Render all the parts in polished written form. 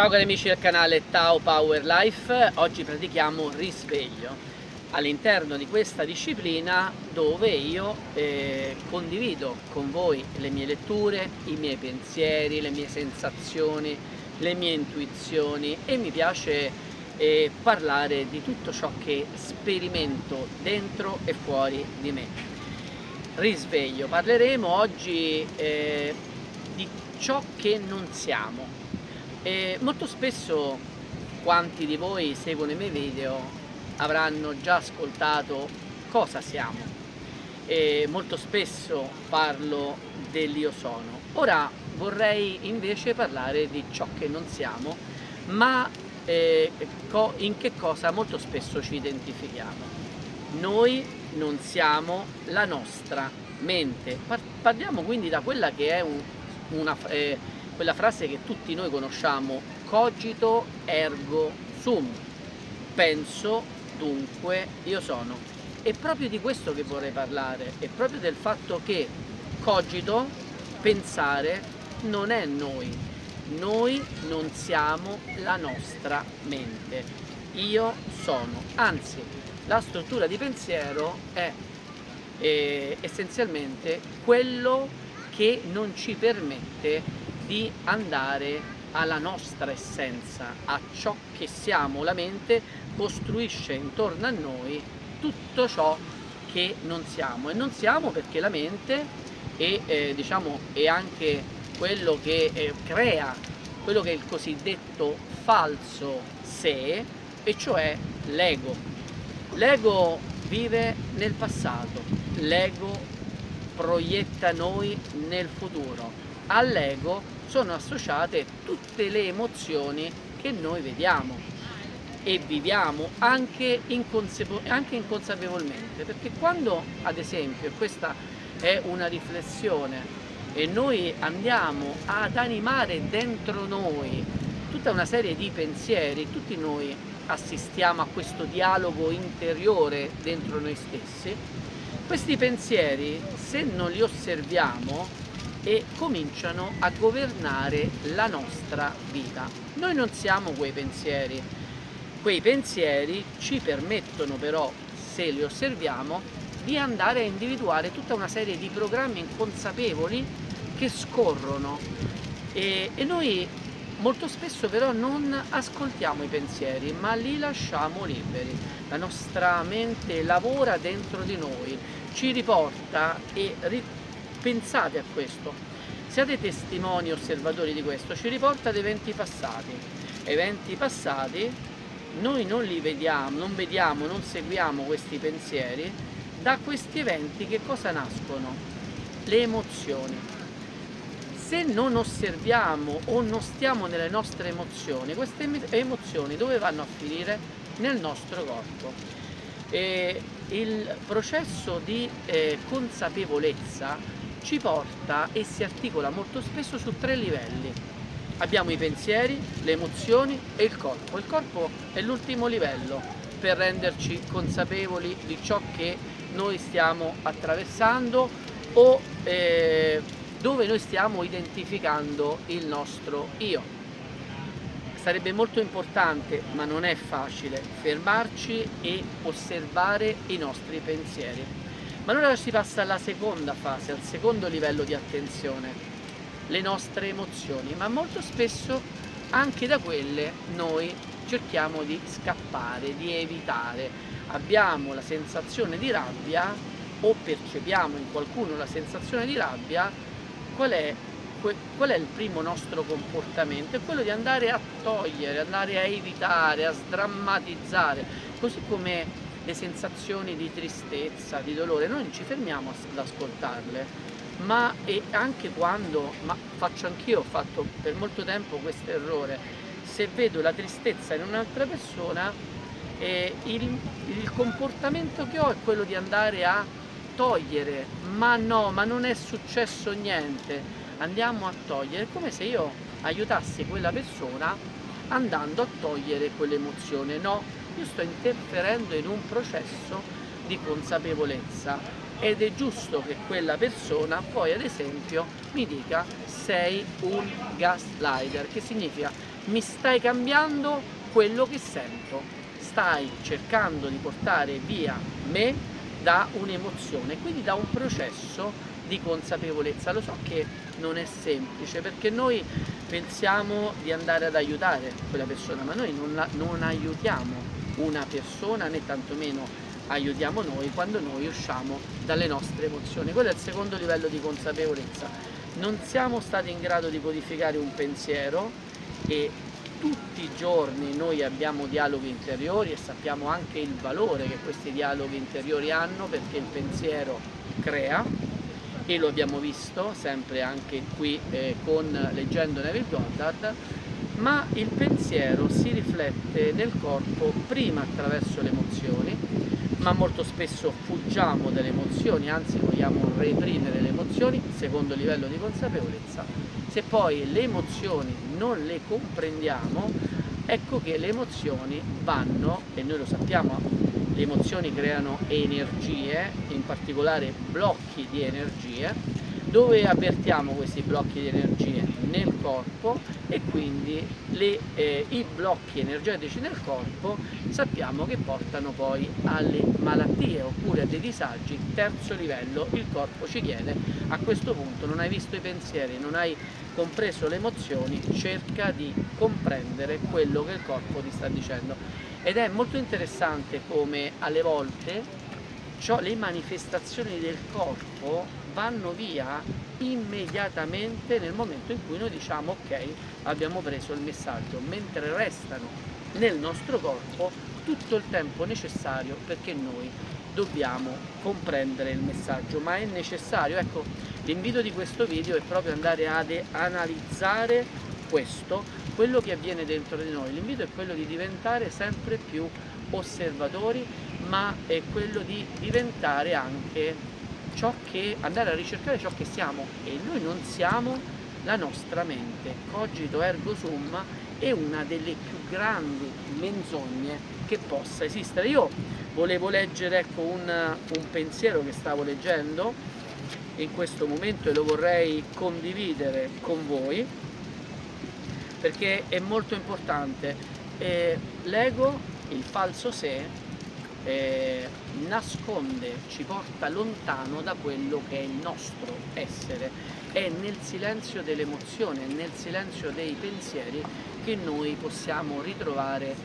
Ciao cari amici del canale Tao Power Life, oggi pratichiamo risveglio all'interno di questa disciplina dove io condivido con voi le mie letture, i miei pensieri, le mie sensazioni, le mie intuizioni e mi piace parlare di tutto ciò che sperimento dentro e fuori di me. Risveglio, parleremo oggi di ciò che non siamo. Molto spesso quanti di voi seguono i miei video avranno già ascoltato cosa siamo e molto spesso parlo dell'io sono. Ora vorrei invece parlare di ciò che non siamo, ma in che cosa molto spesso ci identifichiamo. Noi non siamo la nostra mente. Parliamo quindi da quella che è quella frase che tutti noi conosciamo: cogito ergo sum, penso dunque io sono. È proprio di questo che vorrei parlare, è proprio del fatto che cogito, pensare, non è noi non siamo la nostra mente, io sono, anzi la struttura di pensiero è essenzialmente quello che non ci permette di andare alla nostra essenza, a ciò che siamo. La mente costruisce intorno a noi tutto ciò che non siamo, e non siamo perché la mente è anche quello che crea quello che è il cosiddetto falso sé, e cioè l'ego. L'ego vive nel passato, l'ego proietta noi nel futuro, all'ego sono associate tutte le emozioni che noi vediamo e viviamo anche inconsapevolmente, perché quando, ad esempio, questa è una riflessione, e noi andiamo ad animare dentro noi tutta una serie di pensieri, tutti noi assistiamo a questo dialogo interiore dentro noi stessi, questi pensieri, se non li osserviamo, cominciano a governare la nostra vita. Noi non siamo quei pensieri ci permettono però, se li osserviamo, di andare a individuare tutta una serie di programmi inconsapevoli che scorrono e noi molto spesso però non ascoltiamo i pensieri, ma li lasciamo liberi. La nostra mente lavora dentro di noi, ci riporta pensate a questo, siate testimoni, osservatori di questo, ci riporta ad eventi passati, noi non li vediamo, non seguiamo questi pensieri. Da questi eventi che cosa nascono? Le emozioni. Se non osserviamo o non stiamo nelle nostre emozioni, queste emozioni dove vanno a finire? Nel nostro corpo. Il processo di consapevolezza ci porta e si articola molto spesso su 3 livelli. Abbiamo i pensieri, le emozioni e il corpo. Il corpo è l'ultimo livello per renderci consapevoli di ciò che noi stiamo attraversando o dove noi stiamo identificando il nostro io. Sarebbe molto importante, ma non è facile, fermarci e osservare i nostri pensieri. Ma allora si passa alla seconda fase, al secondo livello di attenzione, le nostre emozioni, ma molto spesso anche da quelle noi cerchiamo di scappare, di evitare. Abbiamo la sensazione di rabbia o percepiamo in qualcuno la sensazione di rabbia. Qual è il primo nostro comportamento? È quello di andare a togliere, andare a evitare, a sdrammatizzare, così come le sensazioni di tristezza, di dolore. Noi non ci fermiamo ad ascoltarle, ma anche quando, faccio anch'io, ho fatto per molto tempo questo errore, se vedo la tristezza in un'altra persona, il comportamento che ho è quello di andare a togliere, ma non è successo niente, andiamo a togliere, è come se io aiutassi quella persona andando a togliere quell'emozione. No, io sto interferendo in un processo di consapevolezza ed è giusto che quella persona poi, ad esempio, mi dica: sei un gaslighter, che significa mi stai cambiando quello che sento, stai cercando di portare via me da un'emozione, quindi da un processo di consapevolezza. Lo so che non è semplice, perché noi pensiamo di andare ad aiutare quella persona, ma noi non aiutiamo una persona, né tantomeno aiutiamo noi quando noi usciamo dalle nostre emozioni. Quello è il secondo livello di consapevolezza. Non siamo stati in grado di codificare un pensiero, e tutti i giorni noi abbiamo dialoghi interiori e sappiamo anche il valore che questi dialoghi interiori hanno, perché il pensiero crea, e lo abbiamo visto sempre anche qui leggendo Neville Goddard. Ma il pensiero si riflette nel corpo prima attraverso le emozioni, ma molto spesso fuggiamo dalle emozioni, anzi vogliamo reprimere le emozioni, secondo livello di consapevolezza. Se poi le emozioni non le comprendiamo, ecco che le emozioni vanno, e noi lo sappiamo, le emozioni creano energie, in particolare blocchi di energie. Dove avvertiamo questi blocchi di energie? Nel corpo, e quindi i blocchi energetici nel corpo sappiamo che portano poi alle malattie oppure a dei disagi. Terzo livello, il corpo ci chiede: a questo punto non hai visto i pensieri, non hai compreso le emozioni, cerca di comprendere quello che il corpo ti sta dicendo. Ed è molto interessante come alle volte le manifestazioni del corpo vanno via immediatamente nel momento in cui noi diciamo ok, abbiamo preso il messaggio, mentre restano nel nostro corpo tutto il tempo necessario, perché noi dobbiamo comprendere il messaggio. Ma è necessario, ecco, l'invito di questo video è proprio andare ad analizzare quello che avviene dentro di noi. L'invito è quello di diventare sempre più osservatori, ma è quello di diventare anche andare a ricercare ciò che siamo, e noi non siamo la nostra mente. Cogito ergo sum è una delle più grandi menzogne che possa esistere. Io volevo leggere, ecco, un pensiero che stavo leggendo in questo momento e lo vorrei condividere con voi, perché è molto importante. L'ego, il falso sé, nasconde, ci porta lontano da quello che è il nostro essere. È nel silenzio delle emozioni, è nel silenzio dei pensieri che noi possiamo ritrovare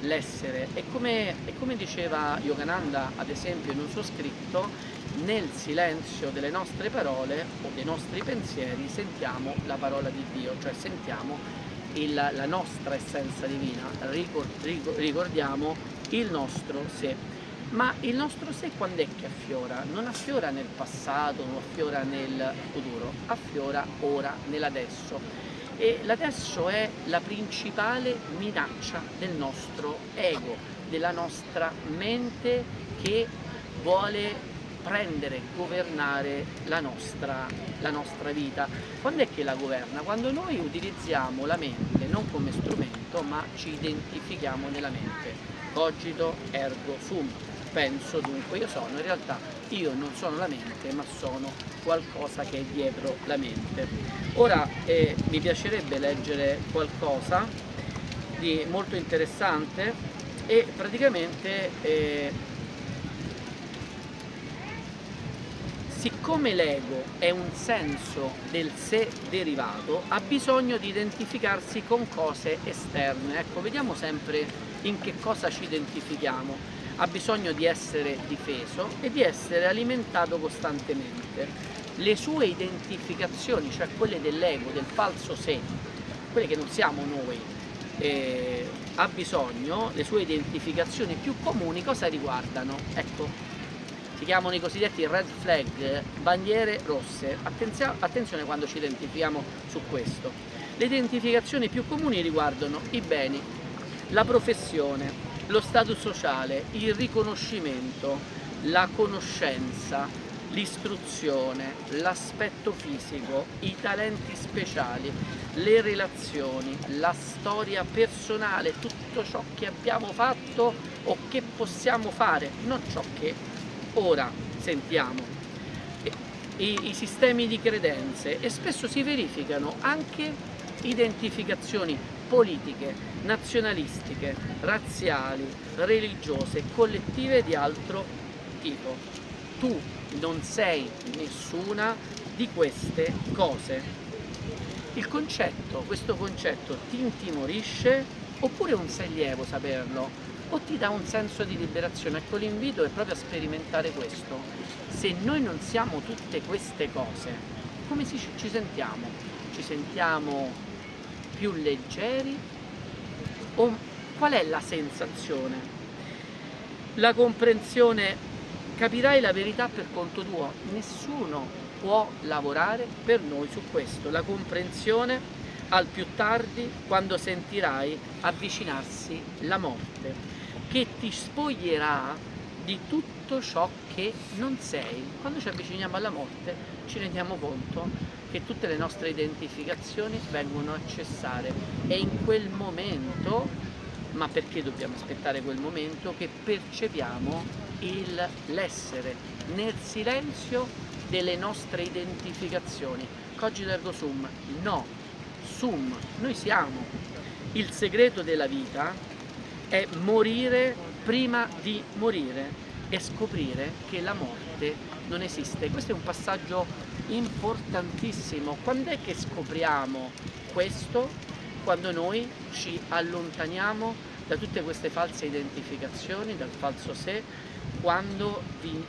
l'essere. E come diceva Yogananda, ad esempio, in un suo scritto, nel silenzio delle nostre parole o dei nostri pensieri sentiamo la parola di Dio, cioè sentiamo la nostra essenza divina, ricordiamo il nostro sé. Ma il nostro sé quando è che affiora? Non affiora nel passato, non affiora nel futuro, affiora ora, nell'adesso. E l'adesso è la principale minaccia del nostro ego, della nostra mente che vuole prendere, governare la nostra vita. Quando è che la governa? Quando noi utilizziamo la mente non come strumento, ma ci identifichiamo nella mente. Cogito ergo sum. Penso, dunque io sono. In realtà io non sono la mente, ma sono qualcosa che è dietro la mente. Ora mi piacerebbe leggere qualcosa di molto interessante, e praticamente siccome l'ego è un senso del sé derivato, ha bisogno di identificarsi con cose esterne. Ecco, vediamo sempre in che cosa ci identifichiamo. Ha bisogno di essere difeso e di essere alimentato costantemente. Le sue identificazioni, cioè quelle dell'ego, del falso sé, quelle che non siamo noi, ha bisogno, le sue identificazioni più comuni cosa riguardano? Ecco, si chiamano i cosiddetti red flag, bandiere rosse. Attenzione quando ci identifichiamo su questo. Le identificazioni più comuni riguardano i beni, la professione, lo status sociale, il riconoscimento, la conoscenza, l'istruzione, l'aspetto fisico, i talenti speciali, le relazioni, la storia personale, tutto ciò che abbiamo fatto o che possiamo fare, non ciò che ora sentiamo, i sistemi di credenze, e spesso si verificano anche identificazioni politiche, nazionalistiche, razziali, religiose, collettive di altro tipo. Tu non sei nessuna di queste cose. Questo concetto ti intimorisce oppure è un sollievo saperlo? O ti dà un senso di liberazione? Ecco, l'invito è proprio a sperimentare questo. Se noi non siamo tutte queste cose, come ci sentiamo? Ci sentiamo più leggeri? O qual è la sensazione? La comprensione, capirai la verità per conto tuo. Nessuno può lavorare per noi su questo. La comprensione al più tardi, quando sentirai avvicinarsi la morte, che ti spoglierà di tutto ciò che non sei. Quando ci avviciniamo alla morte ci rendiamo conto che tutte le nostre identificazioni vengono a cessare. È in quel momento, ma perché dobbiamo aspettare quel momento, che percepiamo l'essere nel silenzio delle nostre identificazioni. Cogito ergo sum, no, sum, noi siamo. Il segreto della vita è morire prima di morire e scoprire che la morte non esiste. Questo è un passaggio importantissimo. Quando è che scopriamo questo? Quando noi ci allontaniamo da tutte queste false identificazioni, dal falso sé, quando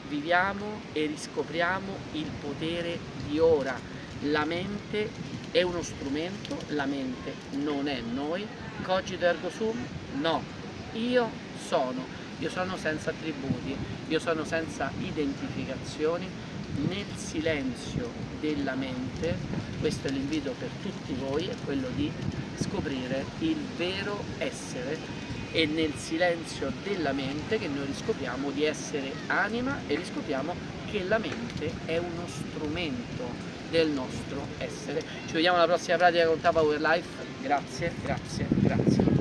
viviamo e riscopriamo il potere di ora. La mente è uno strumento, la mente non è noi. Cogito ergo sum? No, io sono senza attributi, io sono senza identificazioni, nel silenzio della mente. Questo è l'invito per tutti voi, è quello di scoprire il vero essere. E nel silenzio della mente che noi riscopriamo di essere anima e riscopriamo che la mente è uno strumento del nostro essere. Ci vediamo alla prossima pratica con Power Life. Grazie, grazie, grazie.